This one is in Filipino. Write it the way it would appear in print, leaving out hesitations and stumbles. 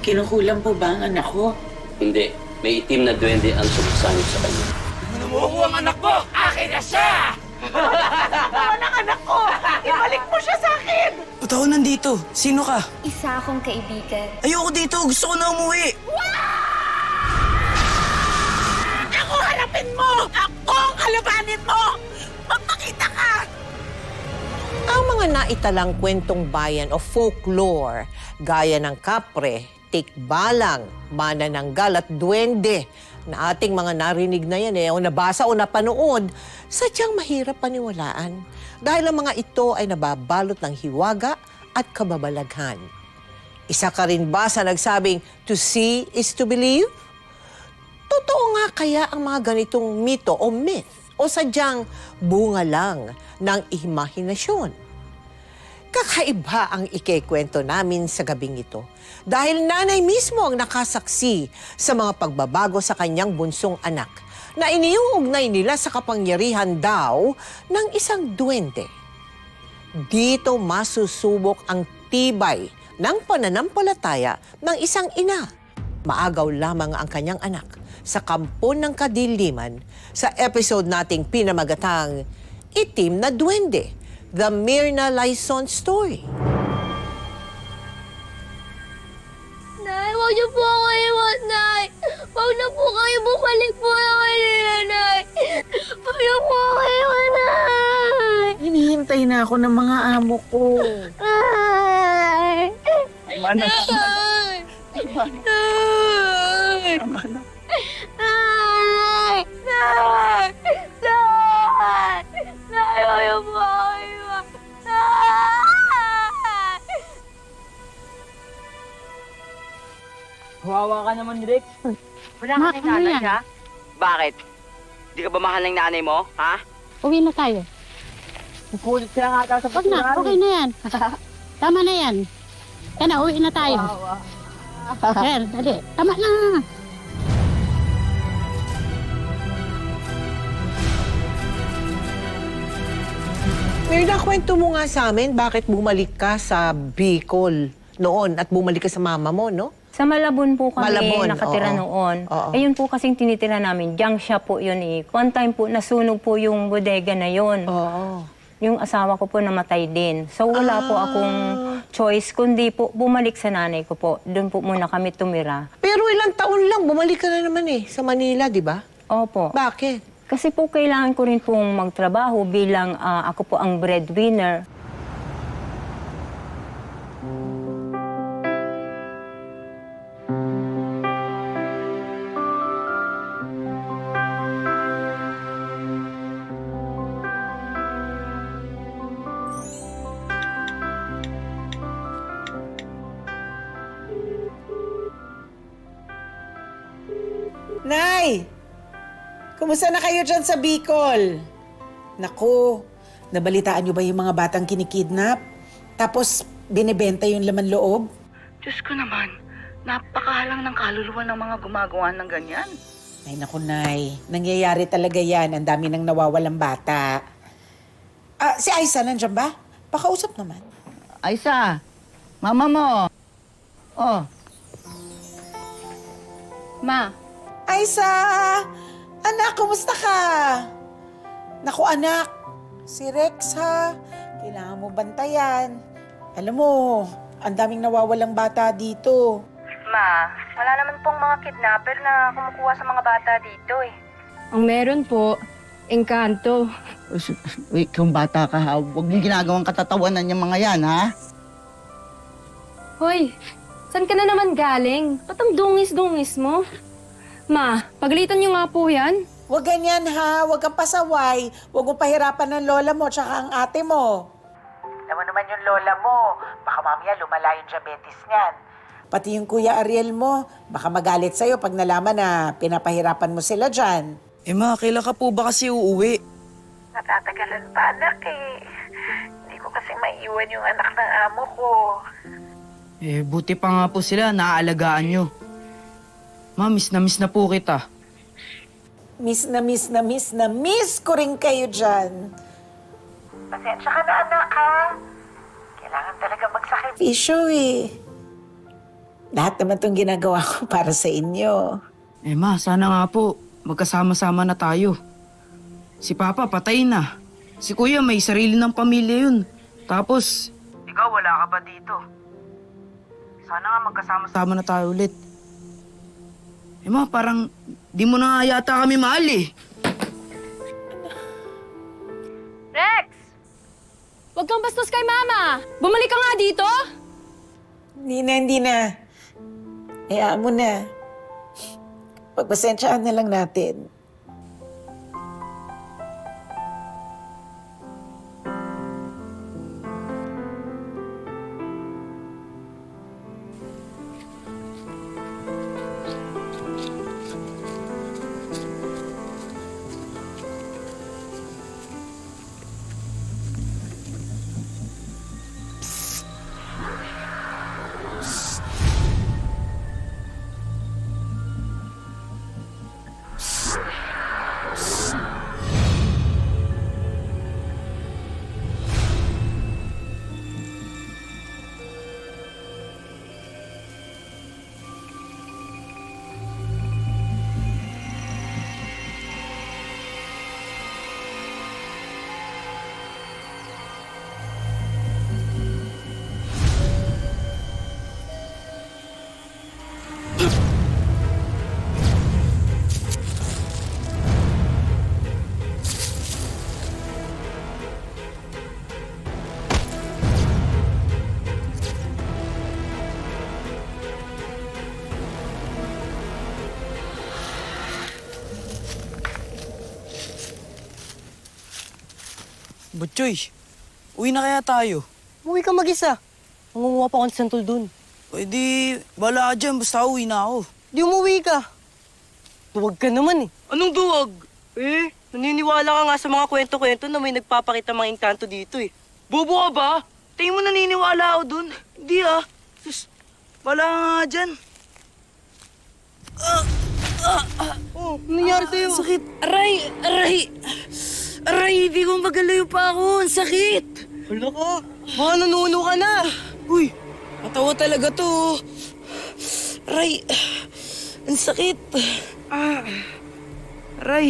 Kinukulang po ba ang anak ko? Hindi. May itim na duwende ang sumasangit sa kanya. Namuho ang anak ko! Akin na siya! Naman ang anak ko! Ibalik mo siya sa akin! Ba't ako nandito? Sino ka? Isa akong kaibigan. Ayoko dito. Gusto ko na umuwi. Ako harapin mo! Ako ang kalabanin mo! Magpakita ka! Ang mga naitalang kwentong bayan o folklore, gaya ng kapre, tikbalang, manananggal at duwende, na ating mga narinig na yan o nabasa o napanood, sadyang mahirap paniwalaan dahil ang mga ito ay nababalot ng hiwaga at kababalaghan. Isa ka rin ba sa nagsabing, to see is to believe? Totoo nga kaya ang mga ganitong mito o myth o sadyang bunga lang ng imahinasyon? Kakaiba ang ikikwento namin sa gabing ito dahil nanay mismo ang nakasaksi sa mga pagbabago sa kanyang bunsong anak na iniuugnay nila sa kapangyarihan daw ng isang duwende. Dito masusubok ang tibay ng pananampalataya ng isang ina. Maagaw lamang ang kanyang anak sa kampo ng kadiliman sa episode nating pinamagatang Itim na Duwende, The Myrna Laison Story. Nay, huwag niyo po ako iwan, Nay. Huwag na po kayo bumalik po na kayo nila, Nay. Huwag niyo po ako iwan, Nay. Hinihintay na ako ng mga amo ko. Nay. Tama na. Nay. Tama na. Nay. Tama na. Nay. Nay. Nay. Nay, huwag niyo po ako iwan. Nay. Kawawa ka naman, Rex. Wala ka ng nanay, ha? Bakit? Di ka ba mahal ng nanay mo, ha? Uwi na tayo. Pupulit sila nga tayo sa Wag na, okay na yan. Tama na yan. Yan na, uwi na tayo. Sir, dali. Tama na. Myrna, kwento mo nga sa amin bakit bumalik ka sa Bicol noon at bumalik ka sa mama mo, no? Sa Malabon po kami Malabon, nakatira oo. noon. Oo. Ayun po kasing tinitira namin. Diyan siya po yun eh. One time po nasunog po yung bodega na yun. Oo. Yung asawa ko po namatay din. So wala po akong choice kundi po bumalik sa nanay ko po. Doon po muna kami tumira. Pero ilang taon lang, bumalik ka na naman eh, sa Manila, di ba? Opo. Bakit? Kasi po kailangan ko rin pong magtrabaho bilang ako po ang breadwinner. Nay! Kumusta na kayo dyan sa Bicol? Naku, nabalitaan niyo ba yung mga batang kinikidnap? Tapos binibenta yung laman loob? Diyos ko naman, napakahalang ng kaluluwa ng mga gumagawa ng ganyan. Ay naku, Nay. Nangyayari talaga yan. Ang dami nang nawawalang bata. Si Aiza, nandiyan ba? Pakausap naman. Aisa, mama mo. Oh, Ma, Aiza! Anak, kumusta ka? Naku, anak. Si Rex, ha? Kailangan mo bantayan. Alam mo, ang daming nawawalang bata dito. Ma, wala naman pong mga kidnapper na kumukuha sa mga bata dito eh. ang meron po, engkanto. wait, kung bata ka ha, huwag mong ginagawang katatawanan yung mga yan, ha? Hoy, saan ka na naman galing? Ba't ang dungis-dungis mo? Ma, pagalitan niyo nga po yan. Huwag ganyan, ha? Huwag kang pasaway. Huwag mong pahirapan ng lola mo tsaka ang ate mo. Alam mo naman yung lola mo. Baka mamaya lumala yung diabetes niyan. Pati yung Kuya Ariel mo, baka magalit sa'yo pag nalaman na pinapahirapan mo sila dyan. Ma, kailan ka po ba kasi uuwi? Natatagalan pa anak eh. Hindi ko kasi maiwan yung anak ng amo ko. Buti pa nga po sila, naaalagaan nyo. Ma, miss na po kita. Miss na miss ko rin kayo dyan. Pasensya ka na anak ha. Kailangan talaga magsakripisyo. Fisyo eh. Lahat naman itong ginagawa ko para sa inyo. Eh ma, sana nga po, magkasama-sama na tayo. Si Papa patay na. Si Kuya may sarili ng pamilya yun. Tapos, ikaw wala ka pa dito. Sana nga magkasama-sama na tayo ulit. Eh ma, parang di mo na nga yata kami mahal eh. Rex! Huwag kang bastos kay Mama! Bumalik ka nga dito! Hindi na. Hayaan mo na. Pagpasensyaan na lang natin. Butchoy, uwi na kaya tayo? Uwi ka mag-isa. Mangunguha pa ako ng santol dun. Pwede, bala ka dyan, basta uwi na ako. Di umuwi ka. Duwag ka naman eh. Anong duwag? Eh, naniniwala ka nga sa mga kwento-kwento na may nagpapakita mga engkanto dito eh. Bobo ka ba? Tingin mo naniniwala ako dun? Hindi ah. Sus, bala ka nga dyan. Oh, ano nangyari sa'yo? Sakit. Aray! Aray! Aray, hindi ko magalayo pa ako. Ang sakit. Hala ka. Baka nanuno ka na. Uy, matawa talaga to. Aray, ang sakit. Aray.